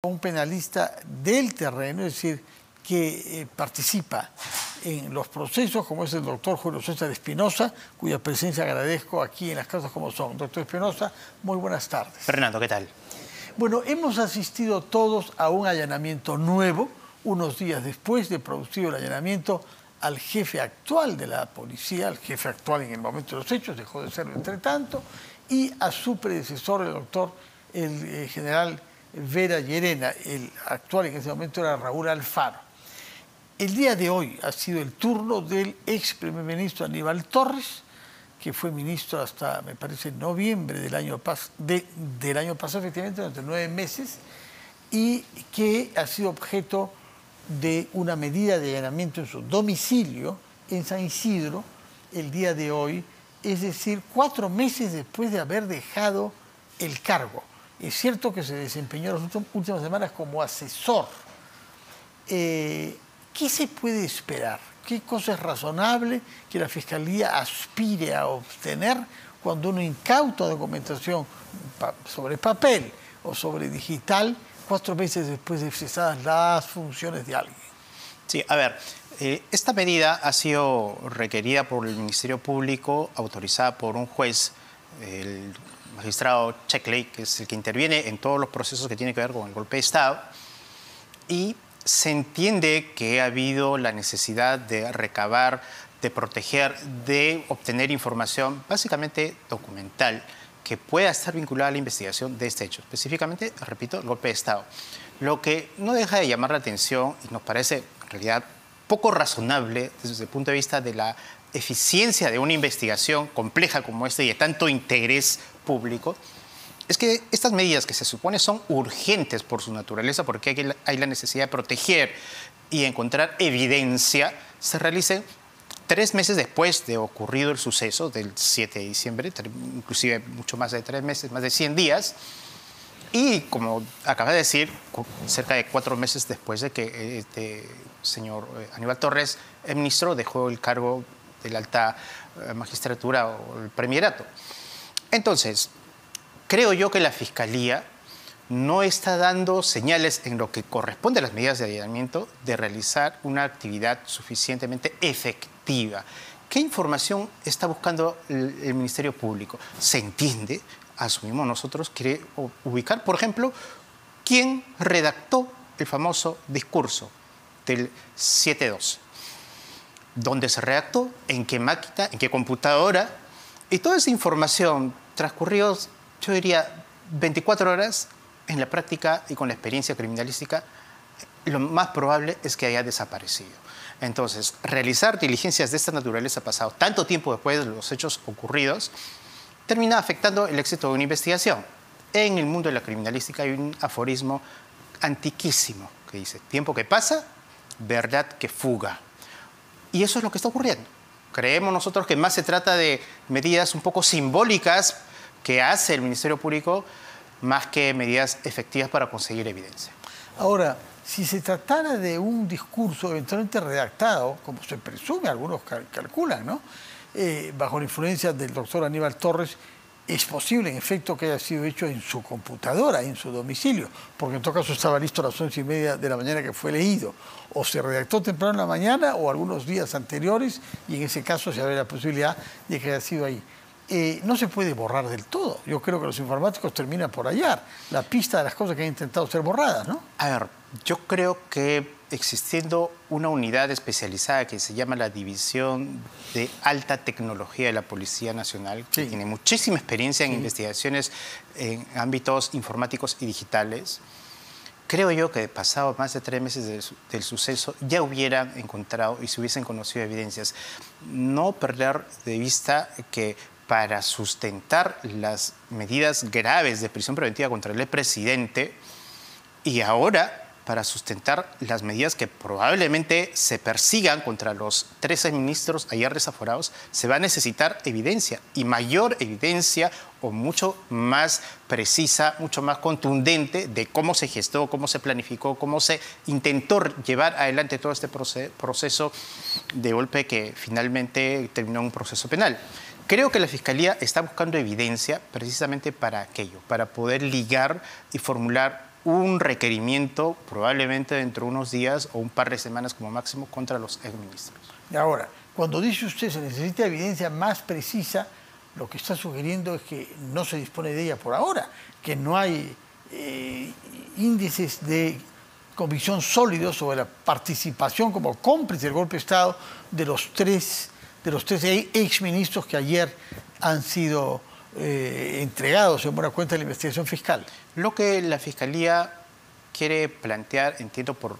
Un penalista del terreno, es decir, que participa en los procesos, como es el doctor Julio César Espinosa, cuya presencia agradezco aquí en Las Cosas Como Son. Doctor Espinosa, muy buenas tardes. Fernando, ¿qué tal? Bueno, hemos asistido todos a un allanamiento nuevo, unos días después de producido el allanamiento al jefe actual de la policía, al jefe actual en el momento de los hechos, dejó de serlo entre tanto, y a su predecesor, el doctor, el general Vera Llerena, el actual en ese momento era Raúl Alfaro. El día de hoy ha sido el turno del ex primer ministro Aníbal Torres, que fue ministro hasta, me parece, noviembre del año pasado, efectivamente, durante 9 meses, y que ha sido objeto de una medida de allanamiento en su domicilio en San Isidro el día de hoy, es decir, 4 meses después de haber dejado el cargo. Es cierto que se desempeñó en las últimas semanas como asesor. ¿Qué se puede esperar? ¿Qué cosa es razonable que la Fiscalía aspire a obtener cuando uno incauta documentación sobre papel o sobre digital 4 meses después de cesadas las funciones de alguien? Sí, a ver, esta medida ha sido requerida por el Ministerio Público, autorizada por un juez, el magistrado Checkley, que es el que interviene en todos los procesos que tienen que ver con el golpe de Estado, y se entiende que ha habido la necesidad de recabar, de proteger, de obtener información básicamente documental que pueda estar vinculada a la investigación de este hecho, específicamente, repito, el golpe de Estado. Lo que no deja de llamar la atención y nos parece en realidad poco razonable desde el punto de vista de la eficiencia de una investigación compleja como esta y de tanto interés público, es que estas medidas que se supone son urgentes por su naturaleza, porque hay la necesidad de proteger y encontrar evidencia, se realicen 3 meses después de ocurrido el suceso del 7 de diciembre, inclusive mucho más de 3 meses, más de 100 días, y como acaba de decir, cerca de 4 meses después de que este señor Aníbal Torres, el ministro, dejó el cargo de la alta magistratura o el premierato. Entonces, creo yo que la Fiscalía no está dando señales en lo que corresponde a las medidas de allanamiento de realizar una actividad suficientemente efectiva. ¿Qué información está buscando el Ministerio Público? Se entiende, asumimos nosotros, quiere ubicar, por ejemplo, quién redactó el famoso discurso del 7-12. ¿Dónde se redactó? ¿En qué máquina? ¿En qué computadora? Y toda esa información transcurridos, yo diría, 24 horas, en la práctica y con la experiencia criminalística, lo más probable es que haya desaparecido. Entonces, realizar diligencias de esta naturaleza pasado tanto tiempo después de los hechos ocurridos, termina afectando el éxito de una investigación. En el mundo de la criminalística hay un aforismo antiquísimo que dice: tiempo que pasa, verdad que fuga. Y eso es lo que está ocurriendo. Creemos nosotros que más se trata de medidas un poco simbólicas que hace el Ministerio Público más que medidas efectivas para conseguir evidencia. Ahora, si se tratara de un discurso eventualmente redactado, como se presume, algunos calculan, ¿no? Bajo la influencia del doctor Aníbal Torres, es posible, en efecto, que haya sido hecho en su computadora, en su domicilio, porque en todo caso estaba listo a las 11:30 de la mañana que fue leído. O se redactó temprano en la mañana o algunos días anteriores, y en ese caso se abre la posibilidad de que haya sido ahí. No se puede borrar del todo. Yo creo que los informáticos terminan por hallar la pista de las cosas que han intentado ser borradas, ¿no? A ver, yo creo que existiendo una unidad especializada que se llama la División de Alta Tecnología de la Policía Nacional, que tiene muchísima experiencia en investigaciones en ámbitos informáticos y digitales, creo yo que pasado más de 3 meses del suceso ya hubieran encontrado y se hubiesen conocido evidencias. No perder de vista que para sustentar las medidas graves de prisión preventiva contra el expresidente y ahora para sustentar las medidas que probablemente se persigan contra los 13 ministros ayer desaforados, se va a necesitar evidencia y mayor evidencia o mucho más precisa, mucho más contundente de cómo se gestó, cómo se planificó, cómo se intentó llevar adelante todo este proceso de golpe que finalmente terminó en un proceso penal. Creo que la Fiscalía está buscando evidencia precisamente para aquello, para poder ligar y formular un requerimiento probablemente dentro de unos días o un par de semanas como máximo contra los exministros. Y ahora, cuando dice usted se necesita evidencia más precisa, lo que está sugiriendo es que no se dispone de ella por ahora, que no hay índices de convicción sólidos sobre la participación como cómplice del golpe de Estado de los tres exministros que ayer han sido entregados en buena cuenta de la investigación fiscal. Lo que la Fiscalía quiere plantear, entiendo por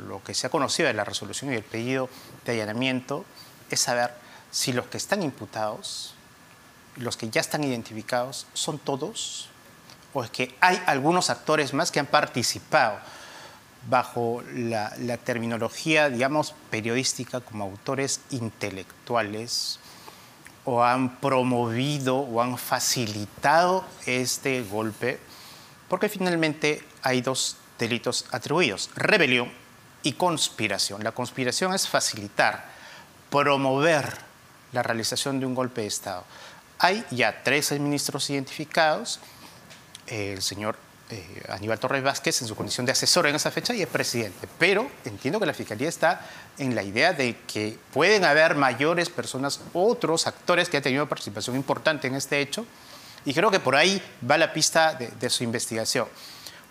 lo que se ha conocido de la resolución y el pedido de allanamiento, es saber si los que están imputados, los que ya están identificados, son todos, o es que hay algunos actores más que han participado bajo la terminología, digamos, periodística como autores intelectuales, o han promovido o han facilitado este golpe, porque finalmente hay dos delitos atribuidos: rebelión y conspiración. La conspiración es facilitar, promover la realización de un golpe de Estado. Hay ya 13 ministros identificados, el señor Aníbal Torres Vázquez en su condición de asesor en esa fecha y es presidente, pero entiendo que la Fiscalía está en la idea de que pueden haber mayores personas, otros actores que han tenido participación importante en este hecho, y creo que por ahí va la pista de su investigación.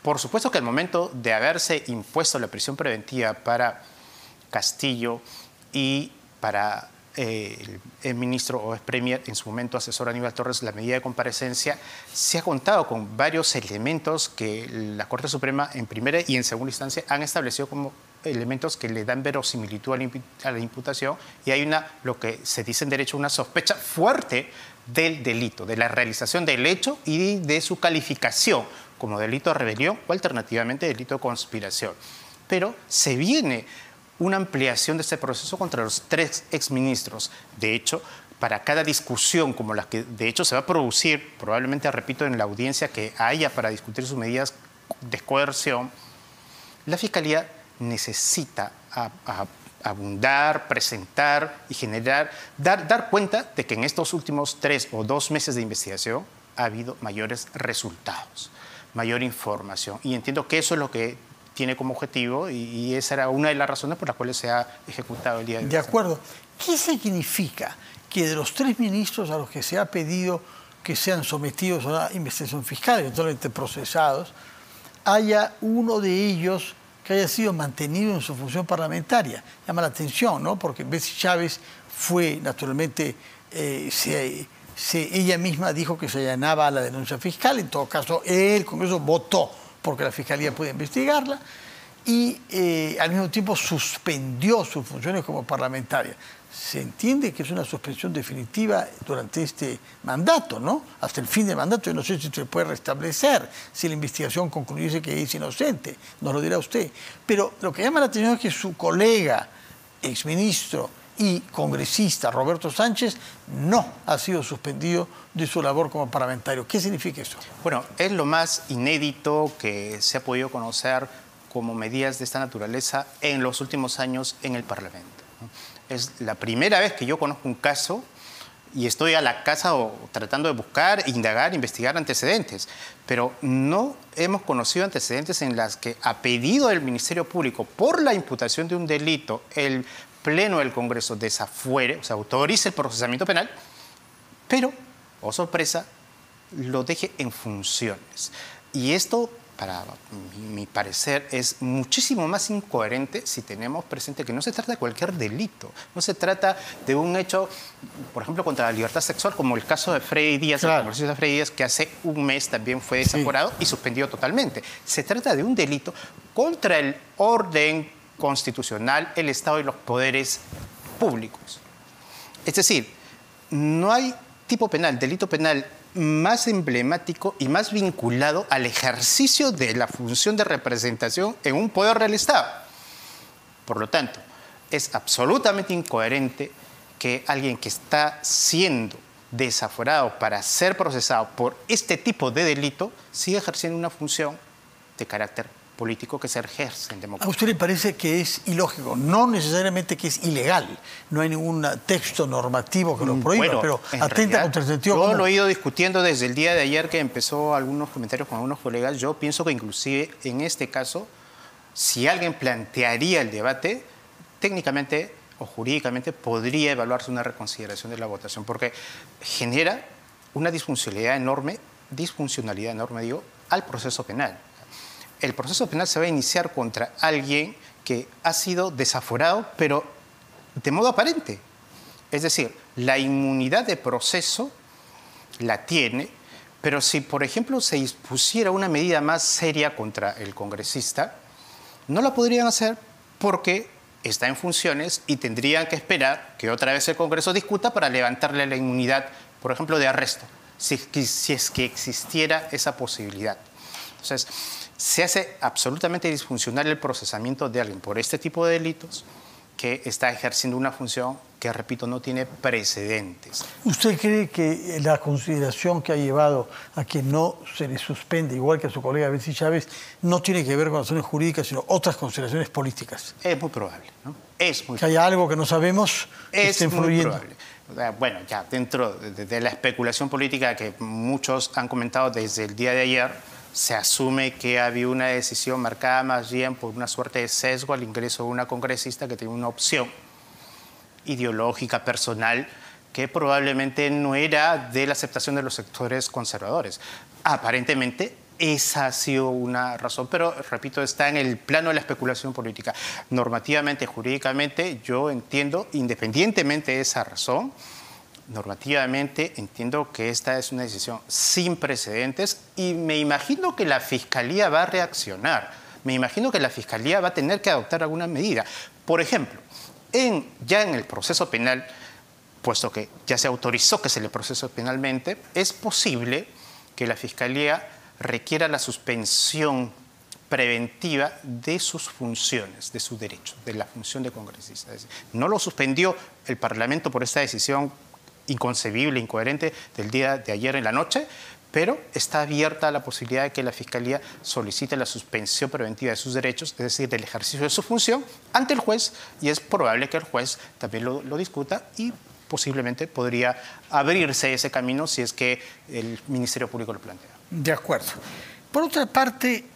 Por supuesto que al momento de haberse impuesto la prisión preventiva para Castillo y para el ministro o ex premier, en su momento asesor Aníbal Torres, la medida de comparecencia, se ha contado con varios elementos que la Corte Suprema en primera y en segunda instancia han establecido como elementos que le dan verosimilitud a la imputación, y hay lo que se dice en derecho, una sospecha fuerte del delito, de la realización del hecho y de su calificación como delito de rebelión o alternativamente delito de conspiración. Pero se viene una ampliación de este proceso contra los 3 exministros. De hecho, para cada discusión como la que de hecho se va a producir, probablemente, repito, en la audiencia que haya para discutir sus medidas de coerción, la Fiscalía necesita abundar, presentar y generar, dar cuenta de que en estos últimos 3 o 2 meses de investigación ha habido mayores resultados, mayor información. Y entiendo que eso es lo que tiene como objetivo y esa era una de las razones por las cuales se ha ejecutado el día de hoy. De acuerdo. ¿Qué significa que de los 3 ministros a los que se ha pedido que sean sometidos a una investigación fiscal, eventualmente procesados, haya uno de ellos que haya sido mantenido en su función parlamentaria? Llama la atención, ¿no? Porque Betsy Chávez fue, naturalmente, ella misma dijo que se allanaba a la denuncia fiscal. En todo caso, el Congreso votó porque la Fiscalía puede investigarla, y al mismo tiempo suspendió sus funciones como parlamentaria. Se entiende que es una suspensión definitiva durante este mandato, ¿no? Hasta el fin del mandato. Yo no sé si se puede restablecer, si la investigación concluyese que es inocente, nos lo dirá usted. Pero lo que llama la atención es que su colega, exministro y congresista Roberto Sánchez, no ha sido suspendido de su labor como parlamentario. ¿Qué significa eso? Bueno, es lo más inédito que se ha podido conocer como medidas de esta naturaleza en los últimos años en el Parlamento. Es la primera vez que yo conozco un caso y estoy a la casa tratando de buscar, indagar, investigar antecedentes, pero no hemos conocido antecedentes en las que, a pedido del Ministerio Público por la imputación de un delito, el Pleno del Congreso desafuere, o sea, autorice el procesamiento penal, pero, oh sorpresa, lo deje en funciones. Y esto, para mi parecer, es muchísimo más incoherente si tenemos presente que no se trata de cualquier delito. No se trata de un hecho, por ejemplo, contra la libertad sexual, como el caso de Freddy Díaz, claro, el congresista Freddy Díaz, que hace un mes también fue desaforado y suspendido totalmente. Se trata de un delito contra el orden constitucional, el Estado y los poderes públicos. Es decir, no hay tipo penal, delito penal más emblemático y más vinculado al ejercicio de la función de representación en un poder del Estado. Por lo tanto, es absolutamente incoherente que alguien que está siendo desaforado para ser procesado por este tipo de delito siga ejerciendo una función de carácter político que se ejerce en ¿A democracia. usted le parece que es ilógico? No necesariamente que es ilegal. No hay ningún texto normativo que lo prohíba, Bueno, pero en atenta realidad, contra el sentido yo común. lo he ido discutiendo desde el día de ayer que empezó algunos comentarios con algunos colegas. Yo pienso que inclusive en este caso, si alguien plantearía el debate, técnicamente o jurídicamente podría evaluarse una reconsideración de la votación, porque genera una disfuncionalidad enorme digo, al proceso penal. El proceso penal se va a iniciar contra alguien que ha sido desaforado, pero de modo aparente. Es decir, la inmunidad de proceso la tiene, pero si, por ejemplo, se dispusiera una medida más seria contra el congresista, no la podrían hacer porque está en funciones y tendrían que esperar que otra vez el Congreso discuta para levantarle la inmunidad, por ejemplo, de arresto, si es que existiera esa posibilidad. Entonces, se hace absolutamente disfuncional el procesamiento de alguien por este tipo de delitos que está ejerciendo una función que, repito, no tiene precedentes. ¿Usted cree que la consideración que ha llevado a que no se le suspende, igual que a su colega Betsy Chávez, no tiene que ver con razones jurídicas, sino otras consideraciones políticas? Es muy probable, ¿no? Es muy Que haya algo que no sabemos que esté influyendo. muy probable. Bueno, ya dentro de la especulación política que muchos han comentado desde el día de ayer, se asume que había una decisión marcada más bien por una suerte de sesgo al ingreso de una congresista que tenía una opción ideológica, personal, que probablemente no era de la aceptación de los sectores conservadores. Aparentemente, esa ha sido una razón, pero, repito, está en el plano de la especulación política. Normativamente, jurídicamente, yo entiendo, independientemente de esa razón, normativamente entiendo que esta es una decisión sin precedentes y me imagino que la Fiscalía va a reaccionar. Me imagino que la Fiscalía va a tener que adoptar alguna medida. Por ejemplo, ya en el proceso penal, puesto que ya se autorizó que se le procese penalmente, es posible que la Fiscalía requiera la suspensión preventiva de sus funciones, de sus derechos, de la función de congresista. Es decir, no lo suspendió el Parlamento por esta decisión inconcebible, incoherente del día de ayer en la noche, pero está abierta la posibilidad de que la Fiscalía solicite la suspensión preventiva de sus derechos, es decir, del ejercicio de su función, ante el juez, y es probable que el juez también lo discuta y posiblemente podría abrirse ese camino si es que el Ministerio Público lo plantea. De acuerdo. Por otra parte,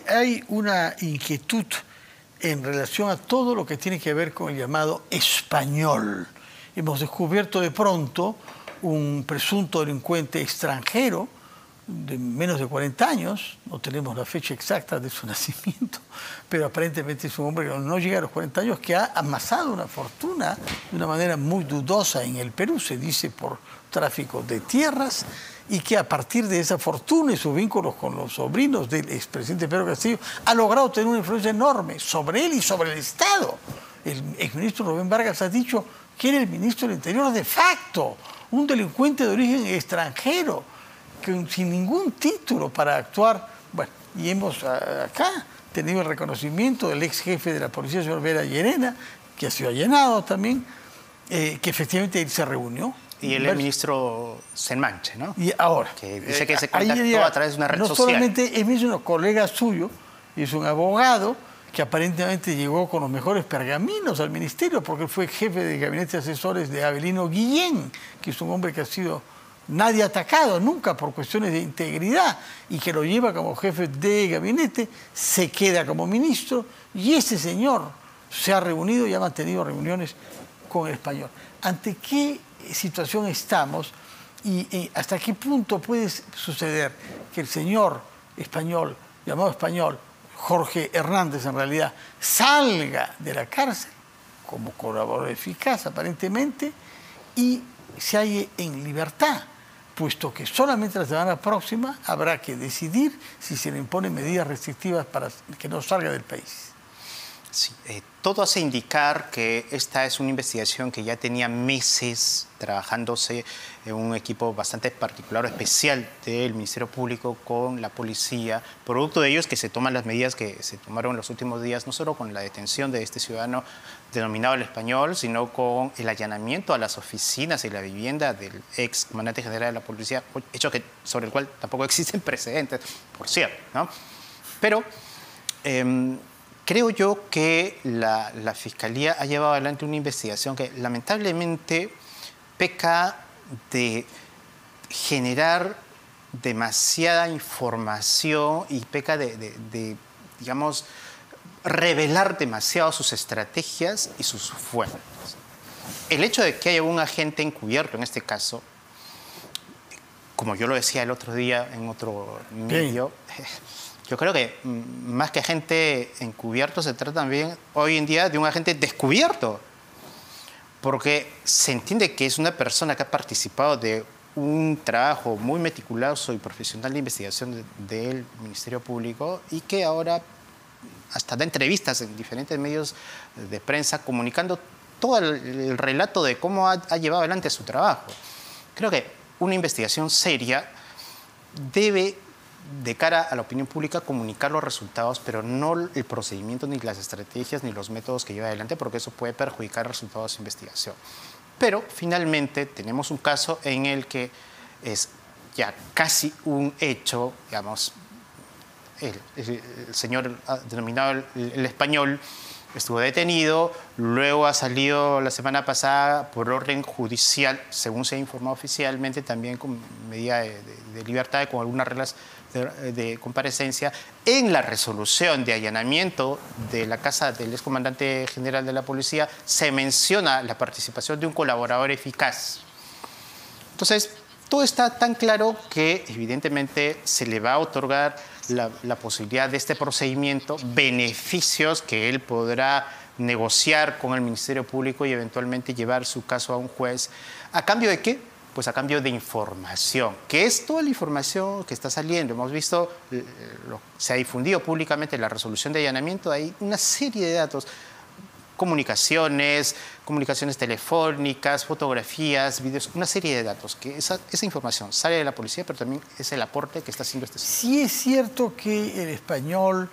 hay una inquietud en relación a todo lo que tiene que ver con el llamado español. Hemos descubierto de pronto un presunto delincuente extranjero de menos de 40 años, no tenemos la fecha exacta de su nacimiento, pero aparentemente es un hombre que no llega a los 40 años, que ha amasado una fortuna de una manera muy dudosa en el Perú, se dice por tráfico de tierras, y que a partir de esa fortuna y sus vínculos con los sobrinos del expresidente Pedro Castillo, ha logrado tener una influencia enorme sobre él y sobre el Estado. El exministro Rubén Vargas ha dicho que era el ministro del Interior de facto, un delincuente de origen extranjero, sin ningún título para actuar. Bueno, y hemos acá tenido el reconocimiento del ex jefe de la policía, señor Vera Llerena, que ha sido allanado también, que efectivamente él se reunió. Y el ministro Senmanche, ¿no? Y ahora, que dice que se contactó a través de una red social. No solamente es mismo colega suyo, es un abogado que aparentemente llegó con los mejores pergaminos al ministerio, porque fue jefe de gabinete de asesores de Avelino Guillén, que es un hombre que ha sido nadie atacado nunca por cuestiones de integridad, y que lo lleva como jefe de gabinete, se queda como ministro, y ese señor se ha reunido y ha mantenido reuniones con el español. ¿Ante qué situación estamos y hasta qué punto puede suceder que el señor español, llamado español, Jorge Hernández en realidad, salga de la cárcel como colaborador eficaz aparentemente y se halle en libertad, puesto que solamente la semana próxima habrá que decidir si se le imponen medidas restrictivas para que no salga del país? Sí, todo hace indicar que esta es una investigación que ya tenía meses trabajándose en un equipo bastante particular o especial del Ministerio Público con la policía, producto de ellos que se toman las medidas que se tomaron en los últimos días, no solo con la detención de este ciudadano denominado el español, sino con el allanamiento a las oficinas y la vivienda del ex comandante general de la policía, hecho sobre el cual tampoco existen precedentes, por cierto, ¿no? Pero Creo yo que la Fiscalía ha llevado adelante una investigación que lamentablemente peca de generar demasiada información y peca de digamos, revelar demasiado sus estrategias y sus fuentes. El hecho de que haya un agente encubierto en este caso, como yo lo decía el otro día en otro medio, yo creo que más que agente encubierto se trata también hoy en día de un agente descubierto, porque se entiende que es una persona que ha participado de un trabajo muy meticuloso y profesional de investigación del Ministerio Público y que ahora hasta da entrevistas en diferentes medios de prensa comunicando todo el relato de cómo ha llevado adelante su trabajo. Creo que una investigación seria debe, de cara a la opinión pública, comunicar los resultados, pero no el procedimiento, ni las estrategias, ni los métodos que lleva adelante, porque eso puede perjudicar los resultados de investigación. Pero finalmente tenemos un caso en el que es ya casi un hecho, digamos, el señor denominado el español estuvo detenido, luego ha salido la semana pasada por orden judicial, según se ha informado oficialmente, también con medida de libertad, con algunas reglas de comparecencia, en la resolución de allanamiento de la casa del excomandante general de la policía se menciona la participación de un colaborador eficaz. Entonces, todo está tan claro que evidentemente se le va a otorgar la posibilidad de este procedimiento, beneficios que él podrá negociar con el Ministerio Público y eventualmente llevar su caso a un juez. ¿A cambio de qué? Pues a cambio de información, que es toda la información que está saliendo. Hemos visto, se ha difundido públicamente la resolución de allanamiento, hay una serie de datos, comunicaciones telefónicas, fotografías, vídeos, una serie de datos, que esa información sale de la policía, pero también es el aporte que está haciendo este señor. Sí es cierto que el español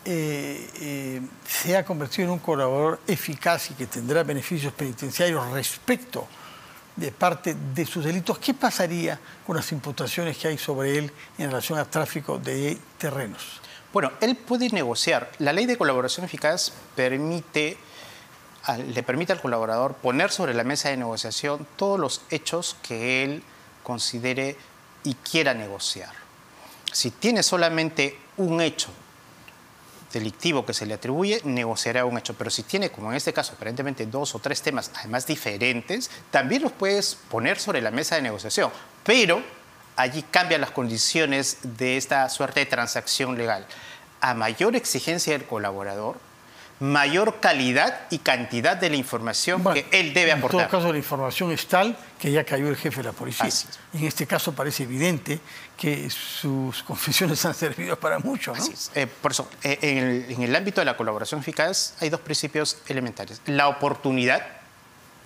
se ha convertido en un colaborador eficaz y que tendrá beneficios penitenciarios respecto de parte de sus delitos. ¿Qué pasaría con las imputaciones que hay sobre él en relación al tráfico de terrenos? Bueno, él puede negociar. La ley de colaboración eficaz le permite al colaborador poner sobre la mesa de negociación todos los hechos que él considere y quiera negociar. Si tiene solamente un hecho delictivo que se le atribuye, negociará un hecho. Pero si tiene, como en este caso, aparentemente 2 o 3 temas, además diferentes, también los puedes poner sobre la mesa de negociación. Pero allí cambian las condiciones de esta suerte de transacción legal. A mayor exigencia del colaborador, mayor calidad y cantidad de la información que él debe aportar. En todo caso, la información es tal que ya cayó el jefe de la policía. En este caso parece evidente que sus confesiones han servido para mucho, ¿no? Así es. Por eso, en el ámbito de la colaboración eficaz hay 2 principios elementales. La oportunidad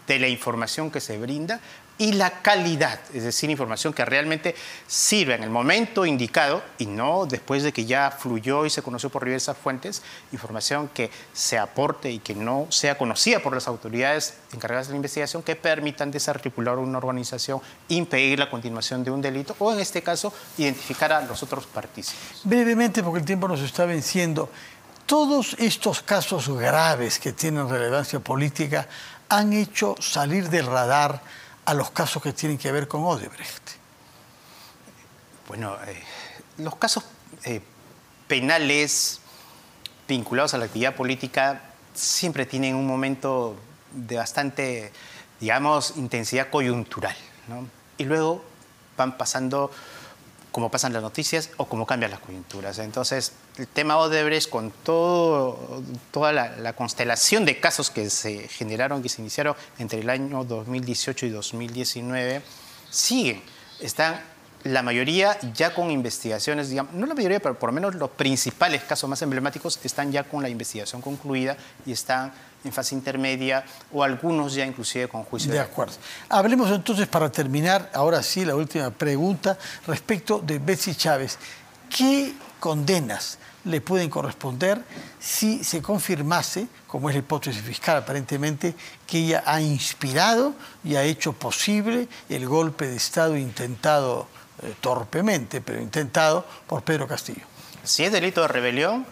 de la información que se brinda y la calidad, es decir, información que realmente sirva en el momento indicado y no después de que ya fluyó y se conoció por diversas fuentes, información que se aporte y que no sea conocida por las autoridades encargadas de la investigación, que permitan desarticular una organización, impedir la continuación de un delito o, en este caso, identificar a los otros partícipes. Brevemente, porque el tiempo nos está venciendo, todos estos casos graves que tienen relevancia política han hecho salir del radar a los casos que tienen que ver con Odebrecht. Bueno, los casos penales vinculados a la actividad política siempre tienen un momento de bastante, digamos, intensidad coyuntural, ¿no? Y luego van pasando como pasan las noticias o como cambian las coyunturas. Entonces, el tema Odebrecht, con toda la constelación de casos que se generaron, que se iniciaron entre el año 2018 y 2019, siguen. Están la mayoría ya con investigaciones, digamos, no la mayoría, pero por lo menos los principales casos más emblemáticos están ya con la investigación concluida y están en fase intermedia o algunos ya inclusive con juicio. De acuerdo. Hablemos entonces, para terminar, ahora sí, la última pregunta respecto de Betsy Chávez. ¿Qué condenas le pueden corresponder si se confirmase, como es la hipótesis fiscal aparentemente, que ella ha inspirado y ha hecho posible el golpe de Estado intentado torpemente, pero intentado por Pedro Castillo? Si es delito de rebelión,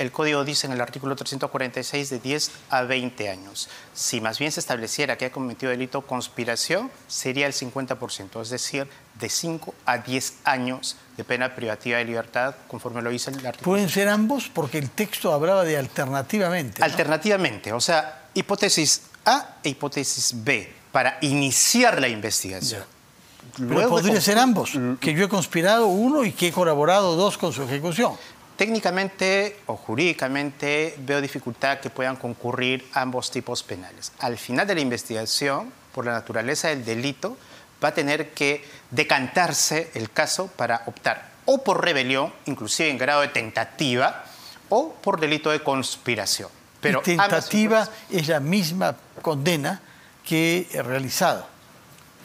el Código dice en el artículo 346 de 10 a 20 años. Si más bien se estableciera que ha cometido delito conspiración, sería el 50%, es decir, de 5 a 10 años de pena privativa de libertad, conforme lo dice el artículo. ¿Pueden ser ambos? Porque el texto hablaba de alternativamente, ¿no? Alternativamente, o sea, hipótesis A e hipótesis B, para iniciar la investigación. Pero podría ser ambos, que yo he conspirado uno y que he colaborado dos con su ejecución. Técnicamente o jurídicamente veo dificultad que puedan concurrir ambos tipos penales. Al final de la investigación, por la naturaleza del delito, va a tener que decantarse el caso para optar o por rebelión, inclusive en grado de tentativa, o por delito de conspiración. Pero y tentativa es la misma condena que he realizado.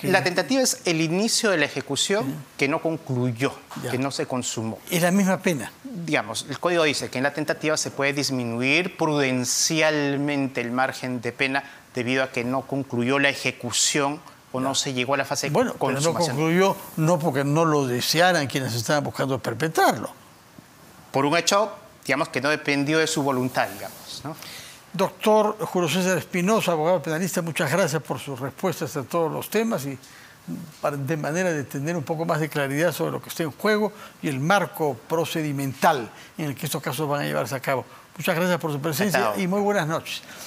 La tentativa es el inicio de la ejecución que no concluyó, que no se consumó. Es la misma pena. Digamos, el Código dice que en la tentativa se puede disminuir prudencialmente el margen de pena debido a que no concluyó la ejecución o no se llegó a la fase de consumación. Pero no concluyó no porque no lo desearan quienes estaban buscando perpetrarlo. Por un hecho, digamos, que no dependió de su voluntad, digamos, ¿no? Doctor Julio César Espinosa, abogado penalista, muchas gracias por sus respuestas a todos los temas y de manera de tener un poco más de claridad sobre lo que está en juego y el marco procedimental en el que estos casos van a llevarse a cabo. Muchas gracias por su presencia y muy buenas noches.